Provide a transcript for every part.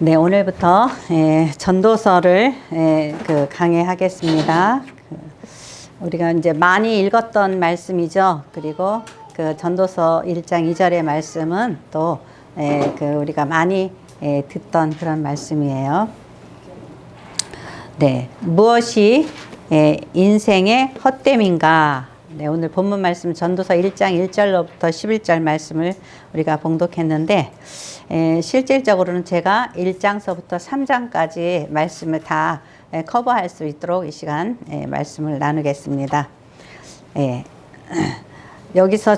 네, 오늘부터 전도서를 강의하겠습니다. 우리가 이제 많이 읽었던 말씀이죠. 그리고 그 전도서 1장 2절의 말씀은 또 우리가 많이 듣던 그런 말씀이에요. 네, 무엇이 인생의 헛됨인가? 네, 오늘 본문 말씀 전도서 1장 1절로부터 11절 말씀을 우리가 봉독했는데 실질적으로는 제가 1장서부터 3장까지 말씀을 다 커버할 수 있도록 이 시간 말씀을 나누겠습니다. 여기서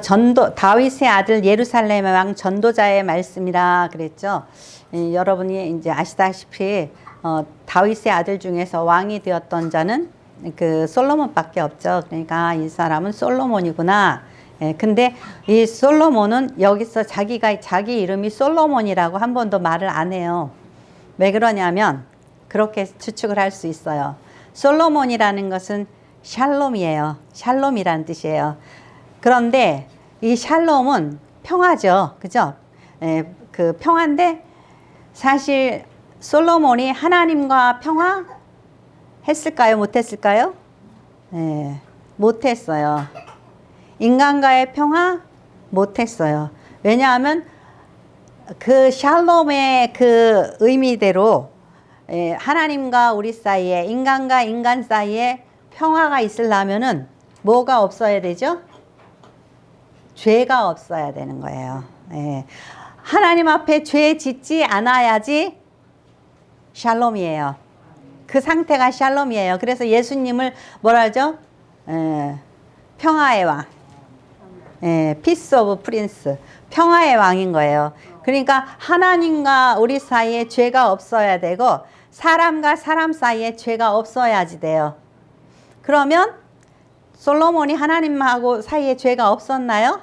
다윗의 아들 예루살렘의 왕 전도자의 말씀이라 그랬죠. 여러분이 이제 아시다시피 다윗의 아들 중에서 왕이 되었던 자는 그 솔로몬밖에 없죠. 그러니까 이 사람은 솔로몬이구나. 근데 이 솔로몬은 여기서 자기 이름이 솔로몬이라고 한 번도 말을 안 해요. 왜 그러냐면 그렇게 추측을 할 수 있어요. 솔로몬이라는 것은 샬롬이에요. 샬롬이라는 뜻이에요. 그런데 이 샬롬은 평화죠. 그죠? 그 평화인데 사실 솔로몬이 하나님과 평화 했을까요? 못했을까요? 못했어요. 인간과의 평화? 못했어요. 왜냐하면 그 샬롬의 그 의미대로 하나님과 우리 사이에, 인간과 인간 사이에 평화가 있으려면은 뭐가 없어야 되죠? 죄가 없어야 되는 거예요. 하나님 앞에 죄 짓지 않아야지 샬롬이에요. 그 상태가 샬롬이에요. 그래서 예수님을 뭐라 하죠? 평화의 왕. Peace of Prince. 평화의 왕인 거예요. 그러니까 하나님과 우리 사이에 죄가 없어야 되고 사람과 사람 사이에 죄가 없어야지 돼요. 그러면 솔로몬이 하나님하고 사이에 죄가 없었나요?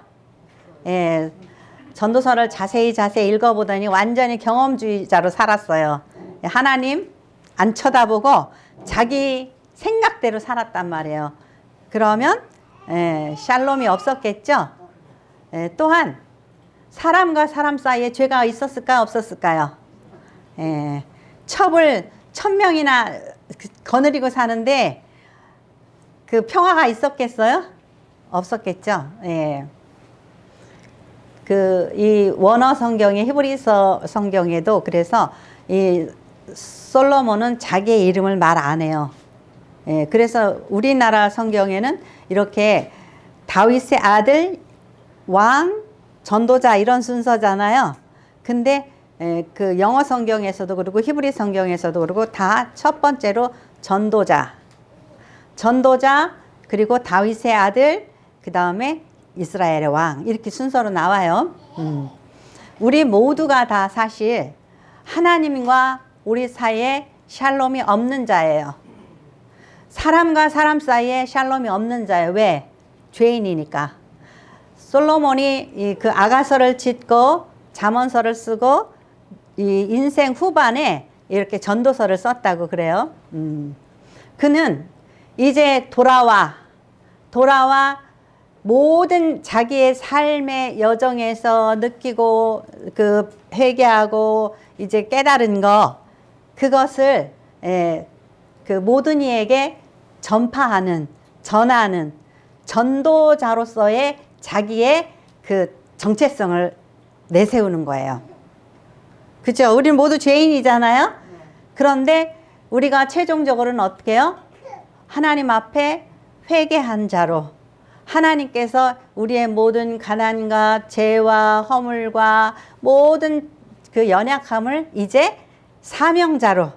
전도서를 자세히 읽어보더니 완전히 경험주의자로 살았어요. 하나님 안 쳐다보고 자기 생각대로 살았단 말이에요. 그러면 샬롬이 없었겠죠. 또한 사람과 사람 사이에 죄가 있었을까 없었을까요? 첩을 1000명이나 거느리고 사는데 그 평화가 있었겠어요? 없었겠죠. 이 원어 성경에 히브리서 성경에도 그래서 이 솔로몬은 자기의 이름을 말 안 해요. 그래서 우리나라 성경에는 이렇게 다윗의 아들, 왕, 전도자 이런 순서잖아요. 근데 그 영어 성경에서도 그러고 히브리 성경에서도 그러고 다 첫 번째로 전도자, 그리고 다윗의 아들, 그 다음에 이스라엘의 왕 이렇게 순서로 나와요. 우리 모두가 다 사실 하나님과 우리 사이에 샬롬이 없는 자예요. 사람과 사람 사이에 샬롬이 없는 자예요. 왜? 죄인이니까. 솔로몬이 그 아가서를 짓고 잠언서를 쓰고 이 인생 후반에 이렇게 전도서를 썼다고 그래요. 그는 이제 돌아와 모든 자기의 삶의 여정에서 느끼고 그 회개하고 이제 깨달은 거 그것을 그 모든 이에게 전하는 전도자로서의 자기의 그 정체성을 내세우는 거예요. 그렇죠? 우리는 모두 죄인이잖아요. 그런데 우리가 최종적으로는 어떻게 해요? 하나님 앞에 회개한 자로 하나님께서 우리의 모든 가난과 죄와 허물과 모든 그 연약함을 이제 사명자로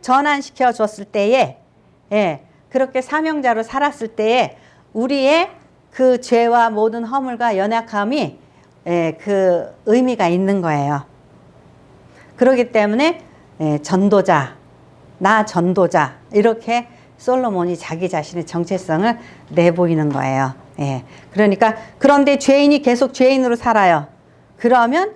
전환시켜 줬을 때에 그렇게 사명자로 살았을 때에 우리의 그 죄와 모든 허물과 연약함이 그 의미가 있는 거예요. 그렇기 때문에 전도자 이렇게 솔로몬이 자기 자신의 정체성을 내보이는 거예요. 그러니까 그런데 죄인이 계속 죄인으로 살아요. 그러면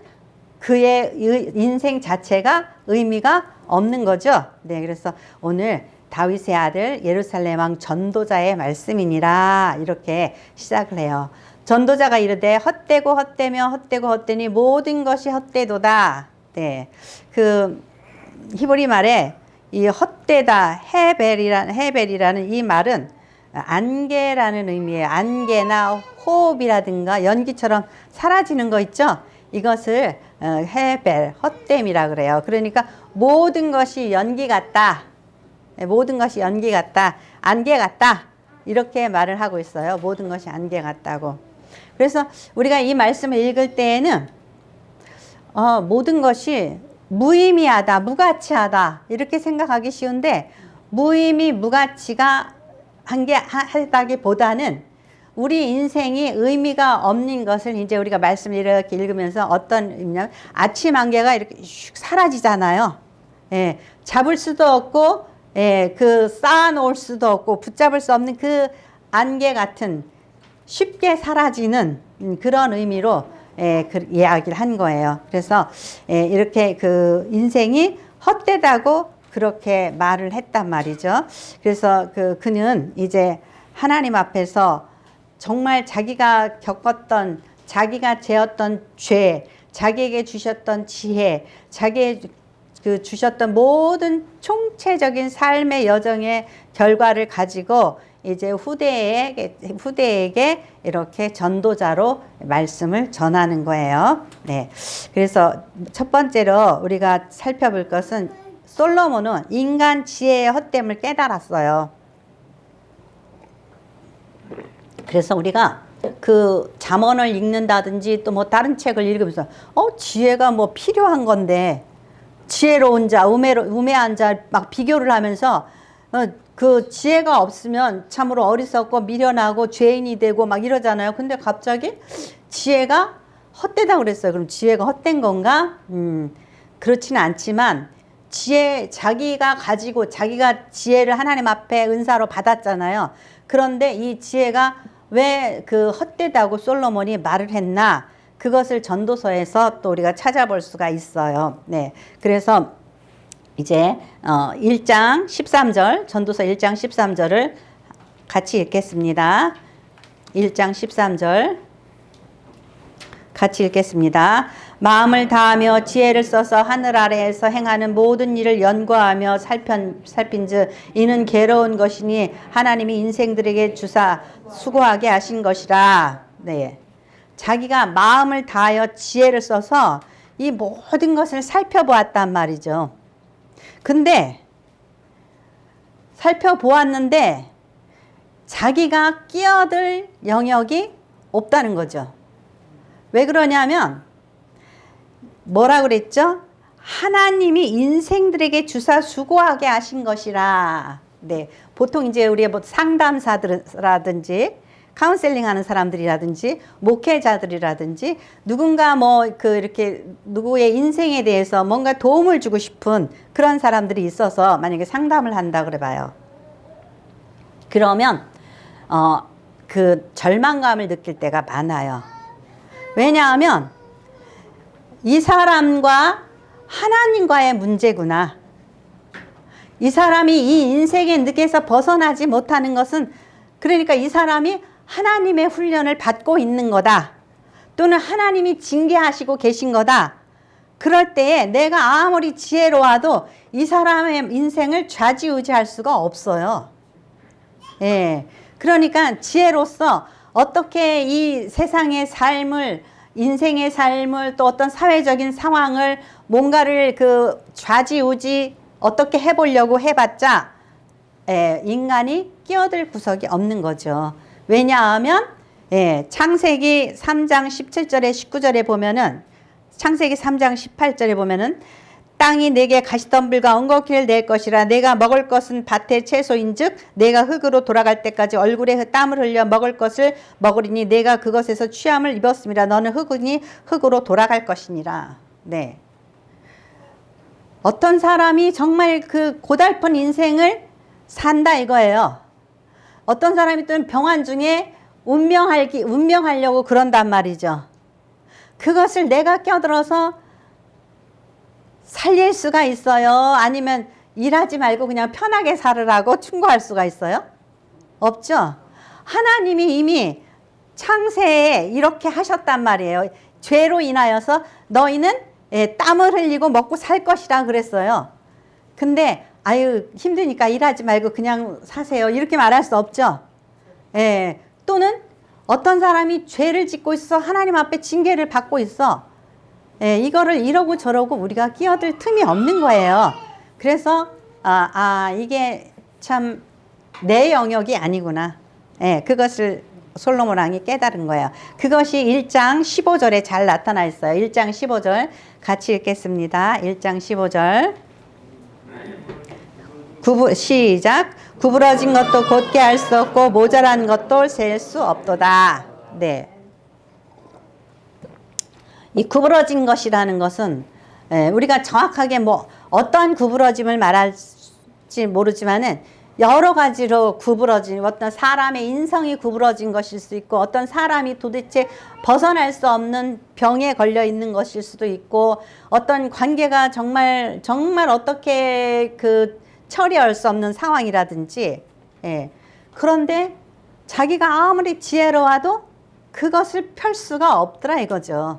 그의 인생 자체가 의미가 없는 거죠. 그래서 오늘 다윗의 아들 예루살렘 왕 전도자의 말씀이니라 이렇게 시작을 해요. 전도자가 이르되 헛되고 헛되며 헛되고 헛되니 모든 것이 헛되도다. 그 히브리 말에 이 헛되다 헤벨이라는 이 말은 안개라는 의미예요. 안개나 호흡이라든가 연기처럼 사라지는 거 있죠. 이것을 헤벨, 헛됨이라 그래요. 그러니까 모든 것이 연기 같다. 모든 것이 연기 같다. 안개 같다. 이렇게 말을 하고 있어요. 모든 것이 안개 같다고. 그래서 우리가 이 말씀을 읽을 때에는 모든 것이 무의미하다, 무가치하다 이렇게 생각하기 쉬운데 무의미, 무가치가 하다기보다는 우리 인생이 의미가 없는 것을 이제 우리가 말씀을 이렇게 읽으면서 어떤 의미냐면 아침 안개가 이렇게 슉 사라지잖아요. 예, 잡을 수도 없고 그 쌓아놓을 수도 없고 붙잡을 수 없는 그 안개 같은 쉽게 사라지는 그런 의미로 그 이야기를 한 거예요. 그래서 이렇게 그 인생이 헛되다고 그렇게 말을 했단 말이죠. 그래서 그는 이제 하나님 앞에서 정말 자기가 겪었던, 자기가 재었던 죄, 자기에게 주셨던 지혜, 자기에게 주셨던 모든 총체적인 삶의 여정의 결과를 가지고 이제 후대에게 이렇게 전도자로 말씀을 전하는 거예요. 네. 그래서 첫 번째로 우리가 살펴볼 것은 솔로몬은 인간 지혜의 헛됨을 깨달았어요. 그래서 우리가 그 잠언을 읽는다든지 또 뭐 다른 책을 읽으면서 지혜가 뭐 필요한 건데 지혜로운 자, 우매한 자 막 비교를 하면서 그 지혜가 없으면 참으로 어리석고 미련하고 죄인이 되고 막 이러잖아요. 근데 갑자기 지혜가 헛되다고 그랬어요. 그럼 지혜가 헛된 건가? 그렇지는 않지만 자기가 지혜를 하나님 앞에 은사로 받았잖아요. 그런데 이 지혜가 왜 그 헛되다고 솔로몬이 말을 했나? 그것을 전도서에서 또 우리가 찾아볼 수가 있어요. 네. 그래서 이제 1장 13절, 전도서 1장 13절을 같이 읽겠습니다. 1장 13절 같이 읽겠습니다. 마음을 다하며 지혜를 써서 하늘 아래에서 행하는 모든 일을 연구하며 살핀즉 이는 괴로운 것이니 하나님이 인생들에게 주사 수고하게 하신 것이라. 네. 자기가 마음을 다하여 지혜를 써서 이 모든 것을 살펴보았단 말이죠. 근데 살펴보았는데 자기가 끼어들 영역이 없다는 거죠. 왜 그러냐면 뭐라 그랬죠? 하나님이 인생들에게 주사 수고하게 하신 것이라. 네, 보통 이제 우리 뭐 상담사들이라든지 카운셀링 하는 사람들이라든지 목회자들이라든지 누군가 이렇게 누구의 인생에 대해서 뭔가 도움을 주고 싶은 그런 사람들이 있어서 만약에 상담을 한다 그래 봐요. 그러면 그 절망감을 느낄 때가 많아요. 왜냐하면 이 사람과 하나님과의 문제구나. 이 사람이 이 인생의 늪에서 벗어나지 못하는 것은 그러니까 이 사람이 하나님의 훈련을 받고 있는 거다. 또는 하나님이 징계하시고 계신 거다. 그럴 때에 내가 아무리 지혜로워도 이 사람의 인생을 좌지우지할 수가 없어요. 예. 그러니까 지혜로서 어떻게 이 세상의 삶을, 인생의 삶을 또 어떤 사회적인 상황을 뭔가를 좌지우지 어떻게 해보려고 해봤자 인간이 끼어들 구석이 없는 거죠. 왜냐하면 창세기 3장 17절에 19절에 보면은 창세기 3장 18절에 보면은 땅이 내게 가시덤불과 엉겅퀴를 낼 것이라 내가 먹을 것은 밭의 채소인즉 내가 흙으로 돌아갈 때까지 얼굴에 땀을 흘려 먹을 것을 먹으리니 내가 그것에서 취함을 입었음이라 너는 흙이니 흙으로 돌아갈 것이니라. 네. 어떤 사람이 정말 그 고달픈 인생을 산다 이거예요. 어떤 사람이 또 병환 중에 운명하려고 그런단 말이죠. 그것을 내가 껴들어서 살릴 수가 있어요? 아니면 일하지 말고 그냥 편하게 살으라고 충고할 수가 있어요? 없죠. 하나님이 이미 창세에 이렇게 하셨단 말이에요. 죄로 인하여서 너희는 땀을 흘리고 먹고 살 것이라 그랬어요. 근데 아유 힘드니까 일하지 말고 그냥 사세요 이렇게 말할 수 없죠. 예. 또는 어떤 사람이 죄를 짓고 있어 하나님 앞에 징계를 받고 있어. 예, 이거를 이러고 저러고 우리가 끼어들 틈이 없는 거예요. 그래서 이게 참 내 영역이 아니구나. 예, 그것을 솔로몬 왕이 깨달은 거예요. 그것이 1장 15절에 잘 나타나 있어요. 1장 15절 같이 읽겠습니다. 1장 15절 시작. 구부러진 것도 곧게 알 수 없고 모자란 것도 셀 수 없도다. 네. 이 구부러진 것이라는 것은 우리가 정확하게 뭐 어떤 구부러짐을 말할지 모르지만은 여러 가지로 구부러진 어떤 사람의 인성이 구부러진 것일 수 있고 어떤 사람이 도대체 벗어날 수 없는 병에 걸려 있는 것일 수도 있고 어떤 관계가 정말 어떻게 처리할 수 없는 상황이라든지 그런데 자기가 아무리 지혜로워도 그것을 펼 수가 없더라 이거죠.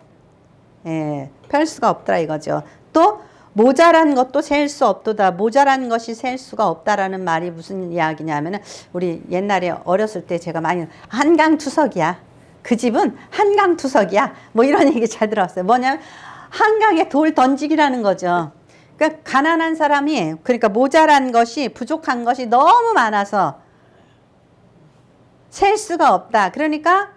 펼 수가 없더라 이거죠. 또 모자란 것도 셀 수 없도다. 모자란 것이 셀 수가 없다라는 말이 무슨 이야기냐면은 우리 옛날에 어렸을 때 제가 많이 한강투석이야. 그 집은 한강투석이야. 뭐 이런 얘기 잘 들었어요. 뭐냐면 한강에 돌 던지기라는 거죠. 그러니까 가난한 사람이 그러니까 모자란 것이 부족한 것이 너무 많아서 셀 수가 없다. 그러니까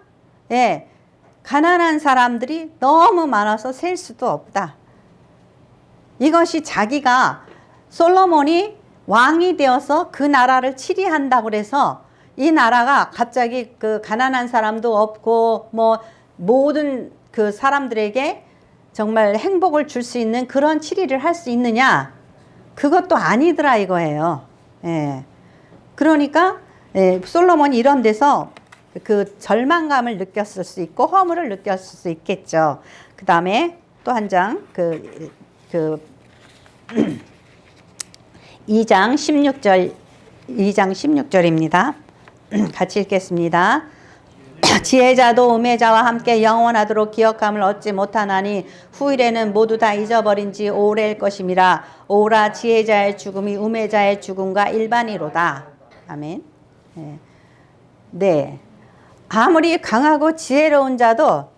가난한 사람들이 너무 많아서 셀 수도 없다. 이것이 자기가 솔로몬이 왕이 되어서 그 나라를 치리한다고 그래서 이 나라가 갑자기 그 가난한 사람도 없고 뭐 모든 그 사람들에게 정말 행복을 줄 수 있는 그런 치리를 할 수 있느냐? 그것도 아니더라 이거예요. 그러니까 솔로몬이 이런 데서 그 절망감을 느꼈을 수 있고 허물을 느꼈을 수 있겠죠. 그 다음에 또 한 장 2장 16절입니다. 같이 읽겠습니다. 지혜자도 우매자와 함께 영원하도록 기억함을 얻지 못하나니 후일에는 모두 다 잊어버린 지 오래일 것임이라. 오라 지혜자의 죽음이 우매자의 죽음과 일반이로다. 아멘. 네. 아무리 강하고 지혜로운 자도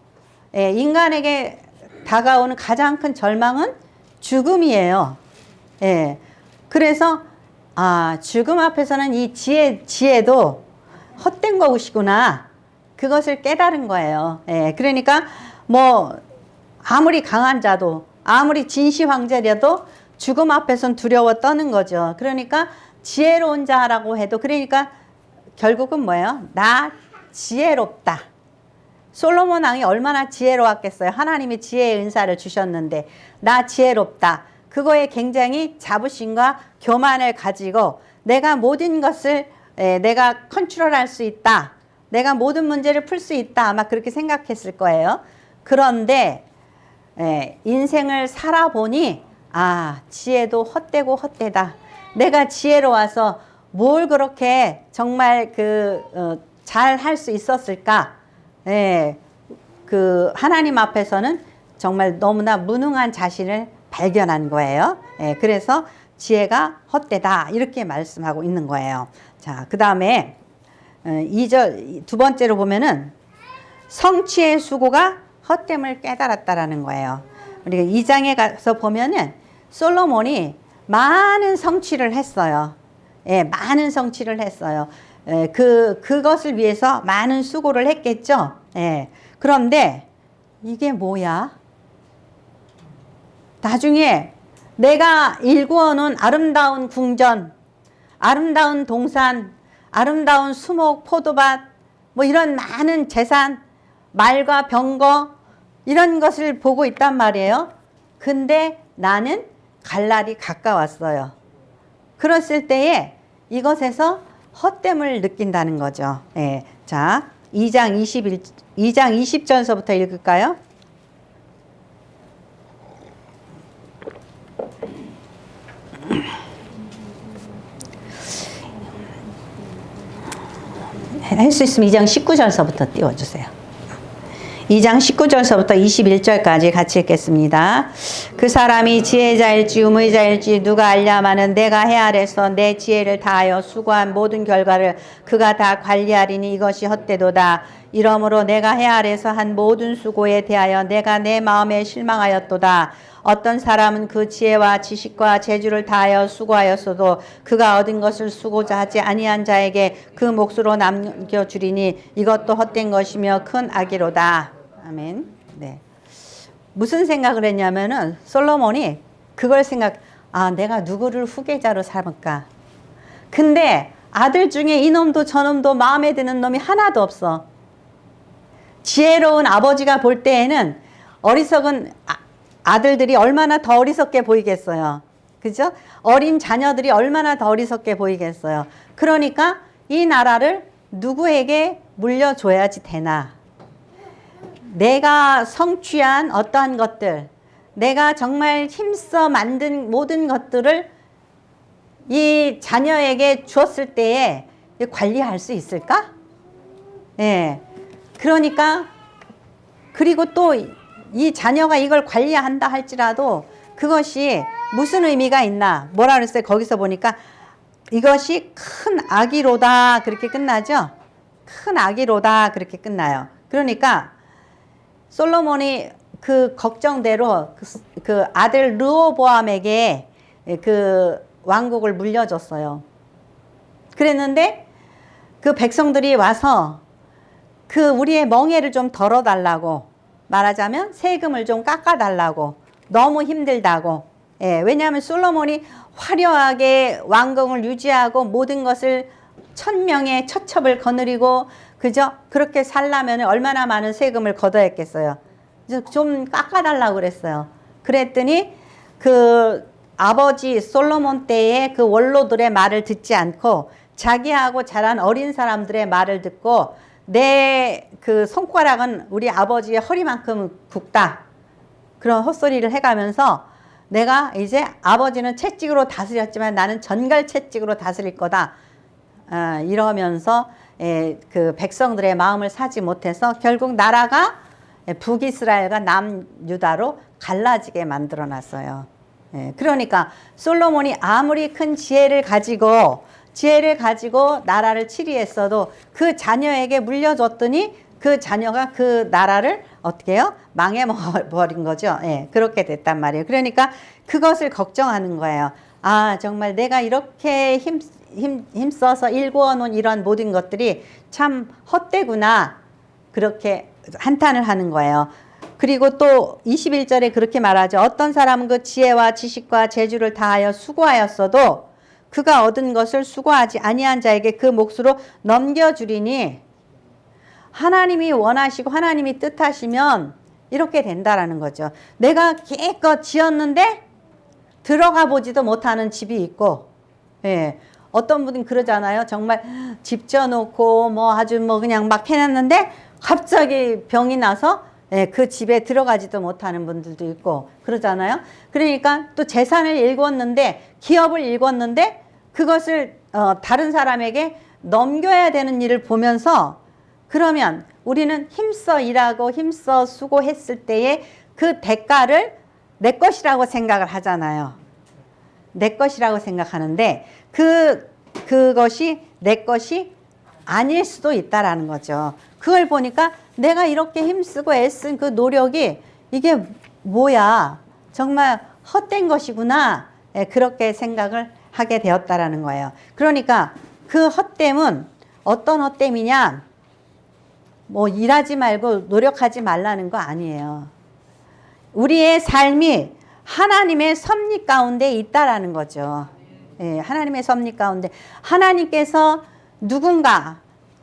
인간에게 다가오는 가장 큰 절망은 죽음이에요. 그래서 죽음 앞에서는 이 지혜도 헛된 것이구나. 그것을 깨달은 거예요. 그러니까 뭐 아무리 강한 자도 아무리 진시 황제라도 죽음 앞에서는 두려워 떠는 거죠. 그러니까 지혜로운 자라고 해도 그러니까 결국은 뭐예요? 나 지혜롭다. 솔로몬 왕이 얼마나 지혜로웠겠어요. 하나님이 지혜의 은사를 주셨는데 나 지혜롭다. 그거에 굉장히 자부심과 교만을 가지고 내가 모든 것을 내가 컨트롤할 수 있다. 내가 모든 문제를 풀 수 있다. 아마 그렇게 생각했을 거예요. 그런데 인생을 살아보니 지혜도 헛되고 헛되다. 내가 지혜로워서 뭘 그렇게 정말 잘 할 수 있었을까? 그 하나님 앞에서는 정말 너무나 무능한 자신을 발견한 거예요. 그래서 지혜가 헛되다 이렇게 말씀하고 있는 거예요. 자, 그 다음에 2절 두 번째로 보면은 성취의 수고가 헛됨을 깨달았다라는 거예요. 우리가 2장에 가서 보면은 솔로몬이 많은 성취를 했어요. 많은 성취를 했어요. 그것을 위해서 많은 수고를 했겠죠. 그런데 이게 뭐야? 나중에 내가 일구어 놓은 아름다운 궁전, 아름다운 동산, 아름다운 수목, 포도밭, 뭐 이런 많은 재산, 말과 병거 이런 것을 보고 있단 말이에요. 근데 나는 갈 날이 가까웠어요. 그랬을 때에 이것에서 헛됨을 느낀다는 거죠. 자, 2장 20절서부터 읽을까요? 할 수 있으면 2장 19절서부터 띄워주세요. 2장 19절서부터 21절까지 같이 읽겠습니다. 그 사람이 지혜자일지 우물자일지 누가 알랴마는 내가 해 아래서 내 지혜를 다하여 수고한 모든 결과를 그가 다 관리하리니 이것이 헛되도다. 이러므로 내가 해 아래서 한 모든 수고에 대하여 내가 내 마음에 실망하였도다. 어떤 사람은 그 지혜와 지식과 재주를 다하여 수고하였어도 그가 얻은 것을 수고자 하지 아니한 자에게 그 몫으로 남겨주리니 이것도 헛된 것이며 큰 악이로다. 아멘. 네. 무슨 생각을 했냐면은 솔로몬이 그걸 내가 누구를 후계자로 삼을까? 근데 아들 중에 이놈도 저놈도 마음에 드는 놈이 하나도 없어. 지혜로운 아버지가 볼 때에는 어리석은 아들들이 얼마나 더 어리석게 보이겠어요. 그죠? 어린 자녀들이 얼마나 더 어리석게 보이겠어요. 그러니까 이 나라를 누구에게 물려줘야지 되나. 내가 성취한 어떠한 것들, 내가 정말 힘써 만든 모든 것들을 이 자녀에게 주었을 때에 관리할 수 있을까? 예. 그러니까 그리고 또 이 자녀가 이걸 관리한다 할지라도 그것이 무슨 의미가 있나? 뭐라 그랬어요? 거기서 보니까 이것이 큰 악이로다 그렇게 끝나죠? 큰 악이로다 그렇게 끝나요. 그러니까 솔로몬이 그 걱정대로 그 아들 르호보암에게 그 왕국을 물려줬어요. 그랬는데 그 백성들이 와서 그 우리의 멍에를 좀 덜어달라고, 말하자면 세금을 좀 깎아달라고, 너무 힘들다고. 예, 왜냐하면 솔로몬이 화려하게 왕궁을 유지하고 모든 것을 1000명의 처첩을 거느리고 그죠? 그렇게 살려면 얼마나 많은 세금을 걷어야 했겠어요. 좀 깎아달라고 그랬어요. 그랬더니 그 아버지 솔로몬 때의 그 원로들의 말을 듣지 않고 자기하고 자란 어린 사람들의 말을 듣고 내 그 손가락은 우리 아버지의 허리만큼 굵다. 그런 헛소리를 해가면서 내가 이제 아버지는 채찍으로 다스렸지만 나는 전갈 채찍으로 다스릴 거다. 이러면서 그 백성들의 마음을 사지 못해서 결국 나라가 북이스라엘과 남유다로 갈라지게 만들어 놨어요. 그러니까 솔로몬이 아무리 큰 지혜를 가지고 나라를 치리했어도 그 자녀에게 물려줬더니 그 자녀가 그 나라를 어떻게 해요? 망해버린 거죠. 그렇게 됐단 말이에요. 그러니까 그것을 걱정하는 거예요. 정말 내가 이렇게 힘써서 일구어 놓은 이런 모든 것들이 참 헛되구나. 그렇게 한탄을 하는 거예요. 그리고 또 21절에 그렇게 말하죠. 어떤 사람은 그 지혜와 지식과 재주를 다하여 수고하였어도 그가 얻은 것을 수고하지 아니한 자에게 그 몫으로 넘겨주리니, 하나님이 원하시고 하나님이 뜻하시면 이렇게 된다라는 거죠. 내가 기껏 지었는데 들어가 보지도 못하는 집이 있고, 어떤 분은 그러잖아요. 정말 집 지어놓고 뭐 아주 뭐 그냥 막 해놨는데 갑자기 병이 나서 그 집에 들어가지도 못하는 분들도 있고 그러잖아요. 그러니까 또 재산을 일궜는데, 기업을 일궜는데 그것을 다른 사람에게 넘겨야 되는 일을 보면서, 그러면 우리는 힘써 일하고 힘써 수고했을 때에 그 대가를 내 것이라고 생각을 하잖아요. 내 것이라고 생각하는데 그것이 내 것이 아닐 수도 있다라는 거죠. 그걸 보니까 내가 이렇게 힘쓰고 애쓴 그 노력이 이게 뭐야, 정말 헛된 것이구나, 그렇게 생각을 하게 되었다라는 거예요. 그러니까 그 헛됨은 어떤 헛됨이냐, 뭐 일하지 말고 노력하지 말라는 거 아니에요. 우리의 삶이 하나님의 섭리 가운데 있다라는 거죠. 하나님의 섭리 가운데 하나님께서 누군가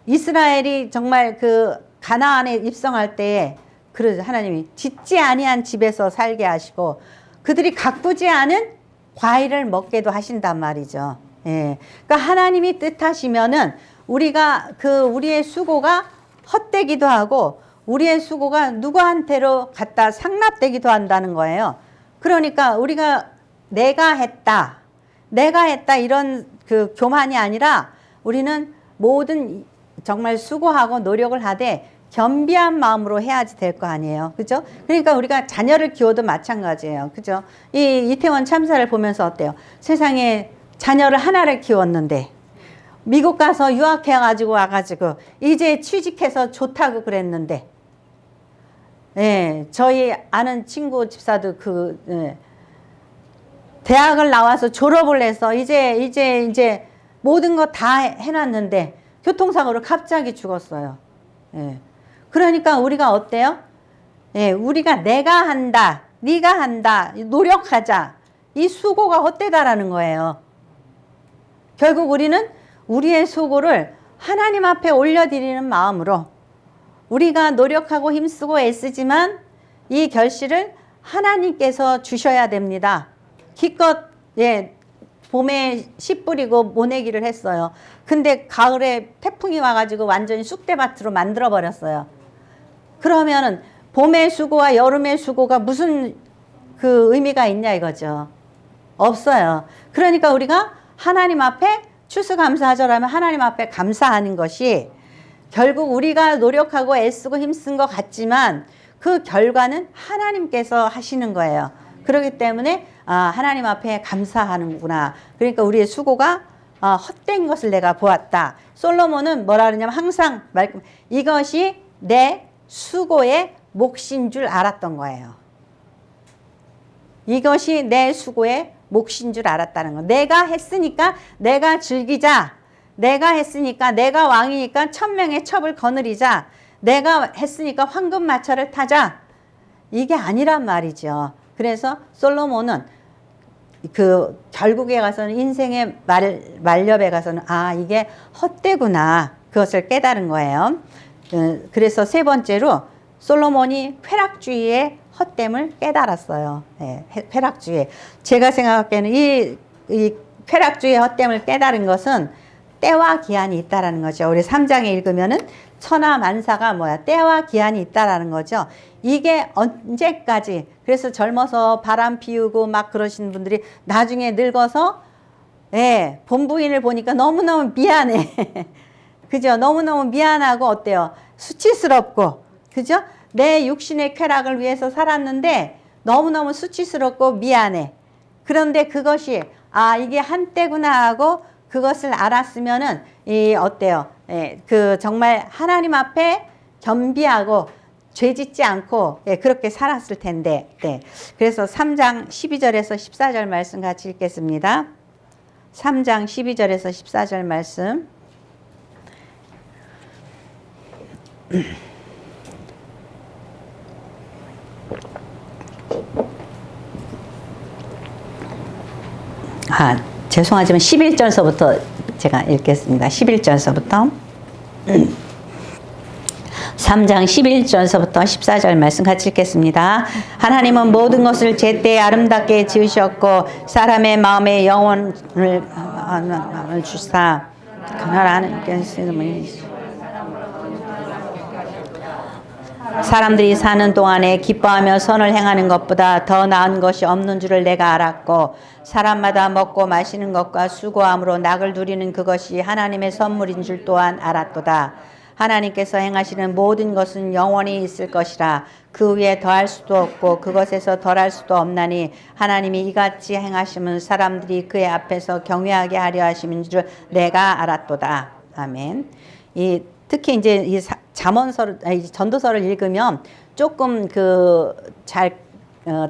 이스라엘이 정말 그 가나안에 입성할 때에 그러죠. 하나님이 짓지 아니한 집에서 살게 하시고 그들이 가꾸지 않은 과일을 먹게도 하신단 말이죠. 그러니까 하나님이 뜻하시면은 우리가 우리의 수고가 헛되기도 하고 우리의 수고가 누구한테로 갖다 상납되기도 한다는 거예요. 그러니까 우리가 내가 했다 이런 교만이 아니라 우리는 모든 정말 수고하고 노력을 하되 겸비한 마음으로 해야지 될 거 아니에요. 그죠? 그러니까 우리가 자녀를 키워도 마찬가지예요. 그죠? 이 이태원 참사를 보면서 어때요? 세상에 자녀를 하나를 키웠는데 미국 가서 유학해가지고 와가지고 이제 취직해서 좋다고 그랬는데, 예, 저희 아는 친구 집사도 대학을 나와서 졸업을 해서 이제 모든 거 다 해놨는데 교통사고로 갑자기 죽었어요. 예. 그러니까 우리가 어때요? 예, 우리가 내가 한다, 네가 한다, 노력하자. 이 수고가 헛되다라는 거예요. 결국 우리는 우리의 수고를 하나님 앞에 올려드리는 마음으로 우리가 노력하고 힘쓰고 애쓰지만 이 결실을 하나님께서 주셔야 됩니다. 기껏 예, 봄에 씨 뿌리고 모내기를 했어요. 근데 가을에 태풍이 와가지고 완전히 쑥대밭으로 만들어버렸어요. 그러면은 봄의 수고와 여름의 수고가 무슨 그 의미가 있냐 이거죠. 없어요. 그러니까 우리가 하나님 앞에 추수감사절하면 하나님 앞에 감사하는 것이 결국 우리가 노력하고 애쓰고 힘쓴 것 같지만 그 결과는 하나님께서 하시는 거예요. 그렇기 때문에 하나님 앞에 감사하는구나. 그러니까 우리의 수고가 헛된 것을 내가 보았다. 솔로몬은 뭐라 그러냐면 항상 이것이 내 수고의 몫인 줄 알았던 거예요. 이것이 내 수고의 몫인 줄 알았다는 거. 내가 했으니까 내가 즐기자. 내가 했으니까 내가 왕이니까 1000명의 첩을 거느리자. 내가 했으니까 황금마차를 타자. 이게 아니란 말이죠. 그래서 솔로몬은 그 결국에 가서는 인생의 말렵에 가서는 이게 헛되구나. 그것을 깨달은 거예요. 그래서 세 번째로 솔로몬이 쾌락주의의 헛됨을 깨달았어요. 네, 쾌락주의. 제가 생각하기에는 이 쾌락주의의 헛됨을 깨달은 것은 때와 기한이 있다라는 거죠. 우리 3장에 읽으면은 천하만사가 뭐야? 때와 기한이 있다라는 거죠. 이게 언제까지? 그래서 젊어서 바람 피우고 막 그러시는 분들이 나중에 늙어서 예, 본부인을 보니까 너무너무 미안해. 그죠? 너무너무 미안하고 어때요? 수치스럽고 그죠? 내 육신의 쾌락을 위해서 살았는데 너무너무 수치스럽고 미안해. 그런데 그것이 이게 한때구나 하고 그것을 알았으면은 어때요? 예, 정말 하나님 앞에 겸비하고 죄 짓지 않고 그렇게 살았을 텐데. 네. 그래서 3장 12절에서 14절 말씀 같이 읽겠습니다. 3장 12절에서 14절 말씀. 죄송하지만 11절서부터 제가 읽겠습니다. 11절서부터 3장 11절서부터 14절 말씀 같이 읽겠습니다. 하나님은 모든 것을 제때 아름답게 지으셨고 사람의 마음에 영혼을 주사 그날 하나님께 사람들이 사는 동안에 기뻐하며 선을 행하는 것보다 더 나은 것이 없는 줄을 내가 알았고 사람마다 먹고 마시는 것과 수고함으로 낙을 누리는 그것이 하나님의 선물인 줄 또한 알았도다. 하나님께서 행하시는 모든 것은 영원히 있을 것이라 그 위에 더할 수도 없고 그것에서 덜할 수도 없나니 하나님이 이같이 행하심은 사람들이 그의 앞에서 경외하게 하려 하심인 줄 내가 알았도다. 아멘. 특히 이제 이 전도서를 읽으면 조금 잘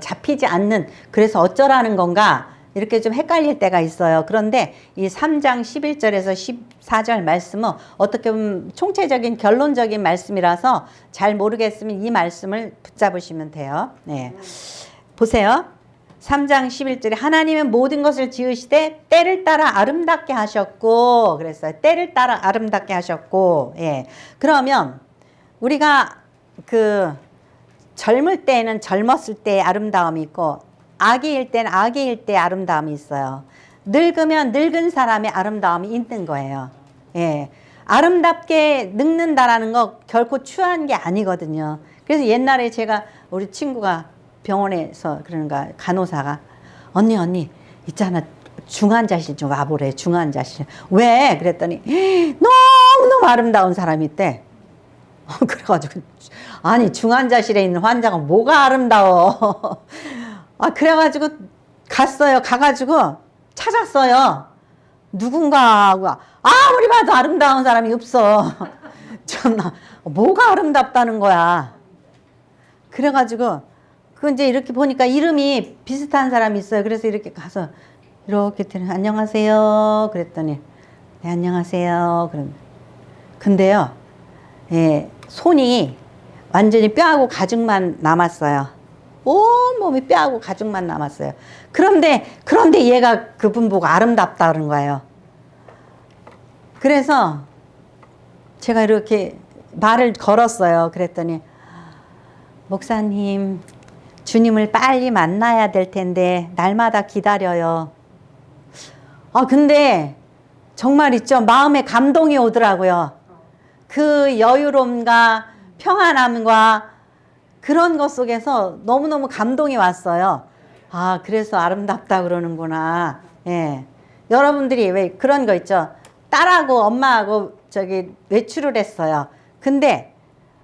잡히지 않는, 그래서 어쩌라는 건가 이렇게 좀 헷갈릴 때가 있어요. 그런데 이 3장 11절에서 14절 말씀은 어떻게 보면 총체적인 결론적인 말씀이라서 잘 모르겠으면 이 말씀을 붙잡으시면 돼요. 네. 보세요. 3장 11절에 하나님은 모든 것을 지으시되 때를 따라 아름답게 하셨고 그랬어요. 때를 따라 아름답게 하셨고. 예. 그러면 우리가 젊을 때는 젊었을 때의 아름다움이 있고 아기일 때는 아기일 때의 아름다움이 있어요. 늙으면 늙은 사람의 아름다움이 있는 거예요. 예. 아름답게 늙는다라는 거 결코 추한 게 아니거든요. 그래서 옛날에 우리 친구가 병원에서 그러는가 간호사가 언니 있잖아 중환자실 좀 와보래. 중환자실 왜? 그랬더니 너무너무 아름다운 사람이 있대. 그래가지고 아니 중환자실에 있는 환자가 뭐가 아름다워. 아 그래가지고 갔어요. 가가지고 찾았어요. 누군가 하고 아무리 봐도 아름다운 사람이 없어. 참나 뭐가 아름답다는 거야. 그래가지고 그 이제 이렇게 보니까 이름이 비슷한 사람이 있어요. 그래서 이렇게 가서 이렇게 안녕하세요 그랬더니 네 안녕하세요. 근데요 예, 손이 완전히 뼈하고 가죽만 남았어요. 온몸이 뼈하고 가죽만 남았어요. 그런데 얘가 그분 보고 아름답다 그런 거예요. 그래서 제가 이렇게 말을 걸었어요. 그랬더니 목사님 주님을 빨리 만나야 될 텐데 날마다 기다려요. 아 근데 정말 있죠. 마음에 감동이 오더라고요. 그 여유로움과 평안함과 그런 것 속에서 너무너무 감동이 왔어요. 아 그래서 아름답다 그러는구나. 예. 여러분들이 왜 그런 거 있죠. 딸하고 엄마하고 저기 외출을 했어요. 근데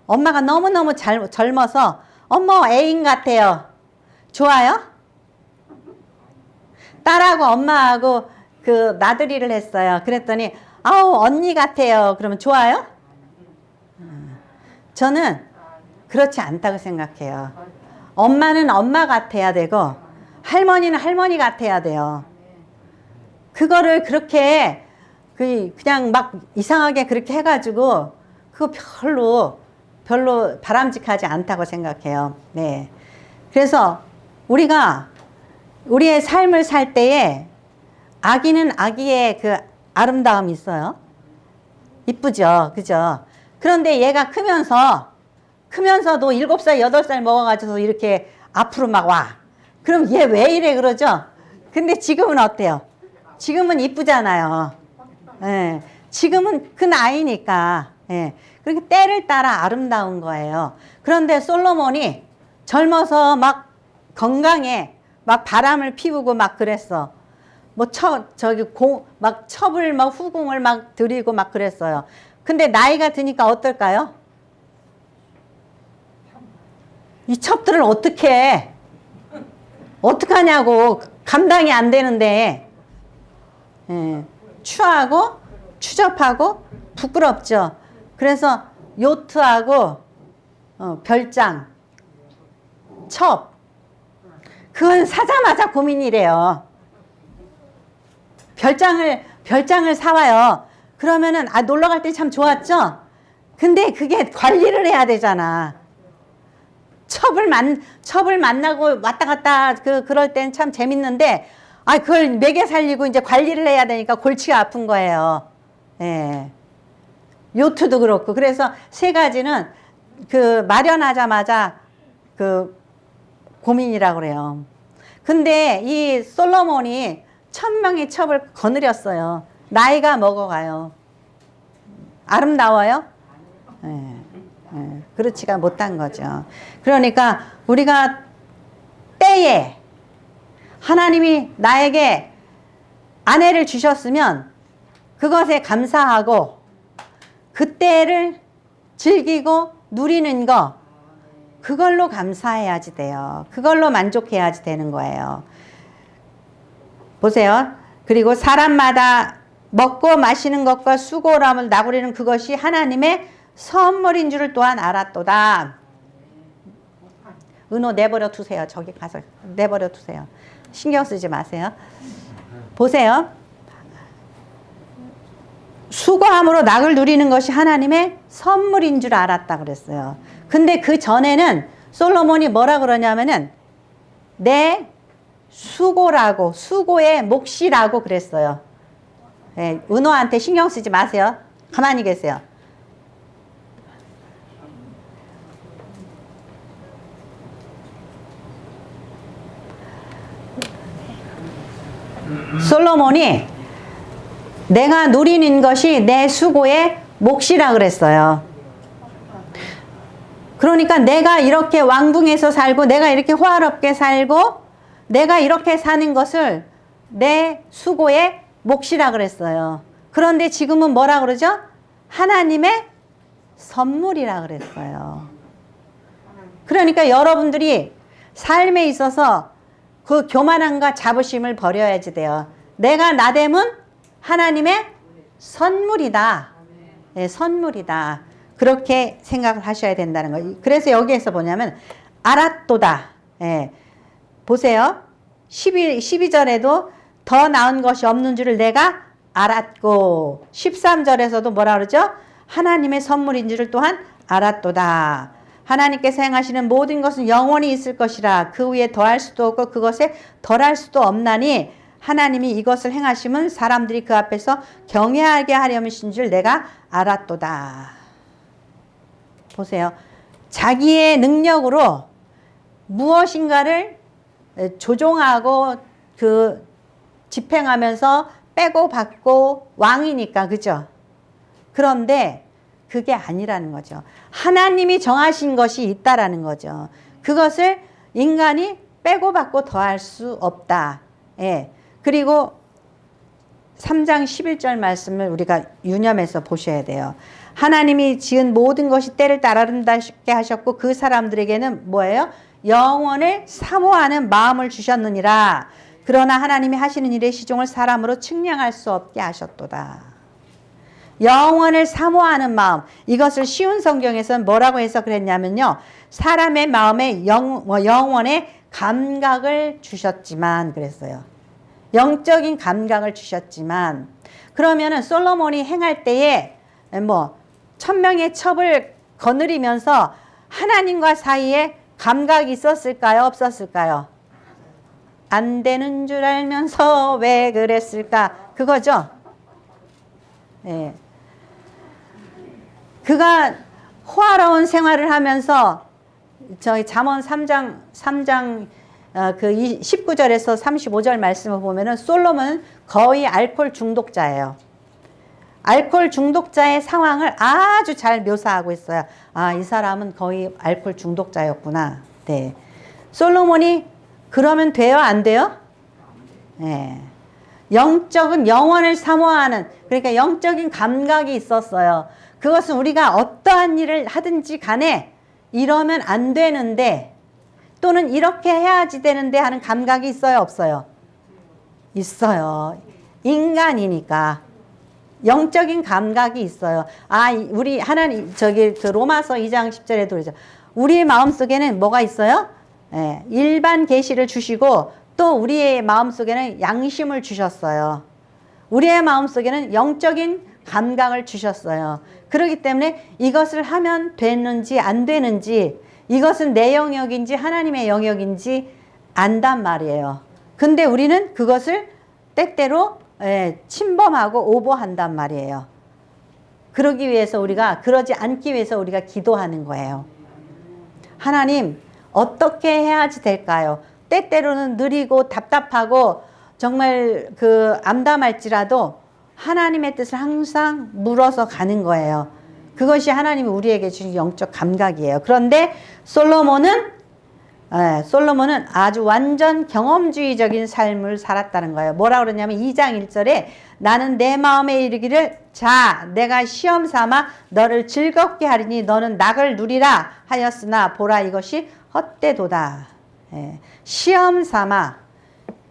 엄마가 너무너무 젊어서 어머 애인 같아요. 좋아요? 딸하고 엄마하고 그 나들이를 했어요. 그랬더니 아우 언니 같아요. 그러면 좋아요? 저는 그렇지 않다고 생각해요. 엄마는 엄마 같아야 되고 할머니는 할머니 같아야 돼요. 그거를 그렇게 그냥 막 이상하게 그렇게 해가지고 그거 별로 바람직하지 않다고 생각해요. 네. 그래서 우리가 우리의 삶을 살 때에 아기는 아기의 그 아름다움이 있어요. 이쁘죠? 그죠? 그런데 얘가 크면서도 7살, 8살 먹어가지고 이렇게 앞으로 막 와. 그럼 얘 왜 이래 그러죠? 근데 지금은 어때요? 지금은 이쁘잖아요. 예. 지금은 그 나이니까. 예. 그렇게 때를 따라 아름다운 거예요. 그런데 솔로몬이 젊어서 막 건강해. 막 바람을 피우고 막 그랬어. 뭐 막 첩을 막 후궁을 막 들이고 막 그랬어요. 근데 나이가 드니까 어떨까요? 이 첩들을 어떻게 하냐고. 감당이 안 되는데. 예. 추하고 추접하고 부끄럽죠. 그래서 요트하고 별장, 첩 그건 사자마자 고민이래요. 별장을 사와요. 그러면은 놀러 갈 때 참 좋았죠. 근데 그게 관리를 해야 되잖아. 첩을 만나고 왔다 갔다 그럴 땐 참 재밌는데 그걸 먹여 살리고 이제 관리를 해야 되니까 골치가 아픈 거예요. 예. 요트도 그렇고. 그래서 세 가지는 마련하자마자 고민이라고 그래요. 근데 이 솔로몬이 1000명의 첩을 거느렸어요. 나이가 먹어가요. 아름다워요? 예. 예. 그렇지가 못한 거죠. 그러니까 우리가 때에 하나님이 나에게 아내를 주셨으면 그것에 감사하고 그때를 즐기고 누리는 거 그걸로 감사해야지 돼요. 그걸로 만족해야지 되는 거예요. 보세요. 그리고 사람마다 먹고 마시는 것과 수고람을 나부리는 그것이 하나님의 선물인 줄을 또한 알았도다. 은호 내버려 두세요. 저기 가서 내버려 두세요. 신경 쓰지 마세요. 보세요. 수고함으로 낙을 누리는 것이 하나님의 선물인 줄 알았다 그랬어요. 근데 그 전에는 솔로몬이 뭐라 그러냐면은 내 수고라고 수고의 몫이라고 그랬어요. 네, 은호한테 신경 쓰지 마세요. 가만히 계세요. 솔로몬이 내가 누리는 것이 내 수고의 몫이라 그랬어요. 그러니까 내가 이렇게 왕궁에서 살고 내가 이렇게 호화롭게 살고 내가 이렇게 사는 것을 내 수고의 몫이라 그랬어요. 그런데 지금은 뭐라 그러죠? 하나님의 선물이라 그랬어요. 그러니까 여러분들이 삶에 있어서 그 교만함과 자부심을 버려야지 돼요. 내가 나됨은 하나님의 선물이다. 네, 선물이다. 그렇게 생각을 하셔야 된다는 거예요. 그래서 여기에서 뭐냐면 알았도다. 예. 보세요. 12절에도 더 나은 것이 없는 줄을 내가 알았고 13절에서도 뭐라 그러죠? 하나님의 선물인 줄을 또한 알았도다. 하나님께서 행하시는 모든 것은 영원히 있을 것이라. 그 위에 더할 수도 없고 그것에 덜할 수도 없나니 하나님이 이것을 행하심은 사람들이 그 앞에서 경외하게 하려면신 줄 내가 알았도다. 보세요. 자기의 능력으로 무엇인가를 조종하고 그 집행하면서 빼고 받고 왕이니까, 그죠? 그런데 그게 아니라는 거죠. 하나님이 정하신 것이 있다라는 거죠. 그것을 인간이 빼고 받고 더할 수 없다. 예. 그리고 3장 11절 말씀을 우리가 유념해서 보셔야 돼요. 하나님이 지은 모든 것이 때를 따른다게 하셨고 그 사람들에게는 뭐예요? 영원을 사모하는 마음을 주셨느니라. 그러나 하나님이 하시는 일의 시종을 사람으로 측량할 수 없게 하셨도다. 영원을 사모하는 마음. 이것을 쉬운 성경에서는 뭐라고 해서 그랬냐면요. 사람의 마음에 영원의 감각을 주셨지만 그랬어요. 영적인 감각을 주셨지만 그러면은 솔로몬이 행할 때에 뭐 천명의 첩을 거느리면서 하나님과 사이에 감각이 있었을까요? 없었을까요? 안 되는 줄 알면서 왜 그랬을까? 그거죠. 예. 그가 호화로운 생활을 하면서 저희 잠언 3장 그 19절에서 35절 말씀을 보면은 솔로몬은 거의 알코올 중독자예요. 알코올 중독자의 상황을 아주 잘 묘사하고 있어요. 아, 이 사람은 거의 알코올 중독자였구나. 네. 솔로몬이 그러면 돼요? 안 돼요? 네. 영적은 영원을 사모하는, 그러니까 영적인 감각이 있었어요. 그것은 우리가 어떠한 일을 하든지 간에 이러면 안 되는데 또는 이렇게 해야지 되는데 하는 감각이 있어요? 없어요? 있어요. 인간이니까. 영적인 감각이 있어요. 아, 우리 하나님, 그 로마서 2장 10절에도 그러죠. 우리의 마음속에는 뭐가 있어요? 예, 일반 계시를 주시고 또 우리의 마음속에는 양심을 주셨어요. 우리의 마음속에는 영적인 감각을 주셨어요. 그렇기 때문에 이것을 하면 되는지 안 되는지, 이것은 내 영역인지 하나님의 영역인지 안단 말이에요. 근데 우리는 그것을 때때로 침범하고 오버한단 말이에요. 그러기 위해서 그러지 않기 위해서 우리가 기도하는 거예요. 하나님, 어떻게 해야지 될까요? 때때로는 느리고 답답하고 정말 암담할지라도 하나님의 뜻을 항상 물어서 가는 거예요. 그것이 하나님이 우리에게 주신 영적 감각이에요. 그런데 솔로몬은 아주 완전 경험주의적인 삶을 살았다는 거예요. 뭐라 그러냐면 2장 1절에 나는 내 마음에 이르기를 자 내가 시험 삼아 너를 즐겁게 하리니 너는 낙을 누리라 하였으나 보라 이것이 헛되도다. 시험 삼아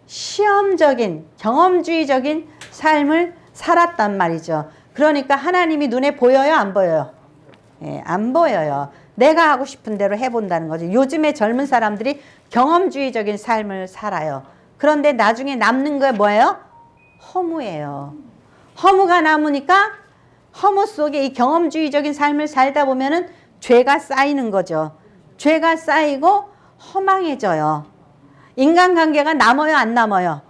시험적인 경험주의적인 삶을 살았단 말이죠. 그러니까 하나님이 눈에 보여요? 안 보여요? 안 보여요. 내가 하고 싶은 대로 해본다는 거죠. 요즘에 젊은 사람들이 경험주의적인 삶을 살아요. 그런데 나중에 남는 게 뭐예요? 허무예요. 허무가 남으니까 허무 속에 이 경험주의적인 삶을 살다 보면은 죄가 쌓이는 거죠. 죄가 쌓이고 허망해져요. 인간관계가 남아요, 안 남아요?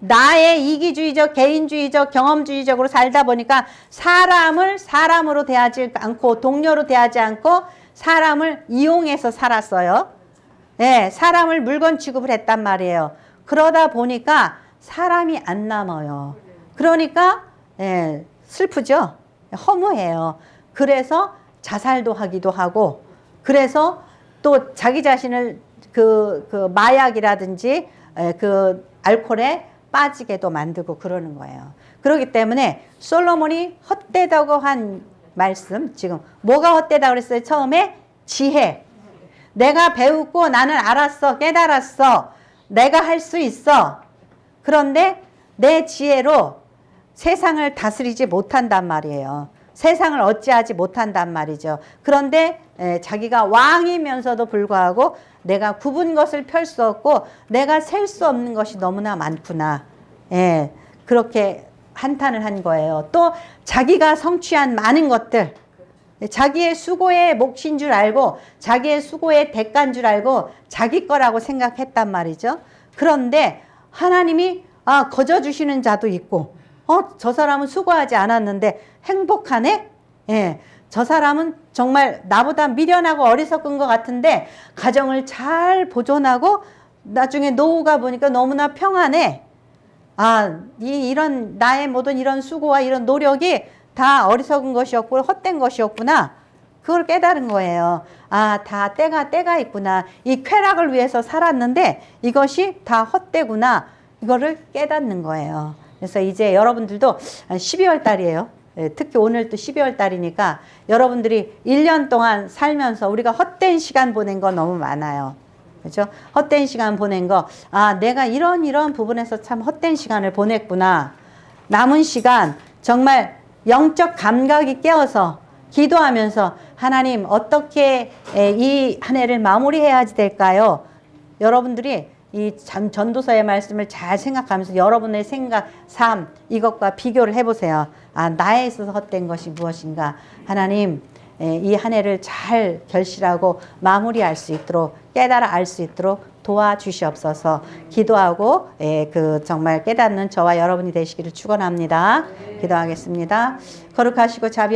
나의 이기주의적, 개인주의적, 경험주의적으로 살다 보니까 사람을 사람으로 대하지 않고 동료로 대하지 않고 사람을 이용해서 살았어요. 네, 사람을 물건 취급을 했단 말이에요. 그러다 보니까 사람이 안 남아요. 그러니까 슬프죠. 허무해요. 그래서 자살도 하기도 하고 그래서 또 자기 자신을 그 마약이라든지 그 알코올에 빠지게도 만들고 그러는 거예요. 그렇기 때문에 솔로몬이 헛되다고 한 말씀. 지금 뭐가 헛되다 그랬어요? 처음에 지혜. 내가 배우고 나는 알았어, 깨달았어, 내가 할 수 있어. 그런데 내 지혜로 세상을 다스리지 못한단 말이에요. 세상을 어찌하지 못한단 말이죠. 그런데 자기가 왕이면서도 불구하고 내가 굽은 것을 펼 수 없고 내가 셀 수 없는 것이 너무나 많구나. 예, 그렇게 한탄을 한 거예요. 또 자기가 성취한 많은 것들, 자기의 수고의 몫인 줄 알고 자기의 수고의 대가인 줄 알고 자기 거라고 생각했단 말이죠. 그런데 하나님이 거저 주시는 자도 있고 저 사람은 수고하지 않았는데 행복하네? 예, 저 사람은 정말 나보다 미련하고 어리석은 것 같은데 가정을 잘 보존하고 나중에 노후가 보니까 너무나 평안해. 이런 나의 모든 이런 수고와 이런 노력이 다 어리석은 것이었고 헛된 것이었구나. 그걸 깨달은 거예요. 다 때가 있구나. 이 쾌락을 위해서 살았는데 이것이 다 헛되구나. 이거를 깨닫는 거예요. 그래서 이제 여러분들도 12월 달이에요. 특히 오늘 또 12월 달이니까 여러분들이 1년 동안 살면서 우리가 헛된 시간 보낸 거 너무 많아요. 그렇죠? 헛된 시간 보낸 거, 내가 이런 부분에서 참 헛된 시간을 보냈구나. 남은 시간 정말 영적 감각이 깨어서 기도하면서 하나님 어떻게 이 한 해를 마무리해야 될까요? 여러분들이 이 전도서의 말씀을 잘 생각하면서 여러분의 생각, 삶 이것과 비교를 해보세요. 나에 있어서 헛된 것이 무엇인가. 하나님 이 한 해를 잘 결실하고 마무리할 수 있도록 깨달아 알 수 있도록 도와주시옵소서. 기도하고 정말 깨닫는 저와 여러분이 되시기를 축원합니다. 기도하겠습니다. 거룩하시고 자비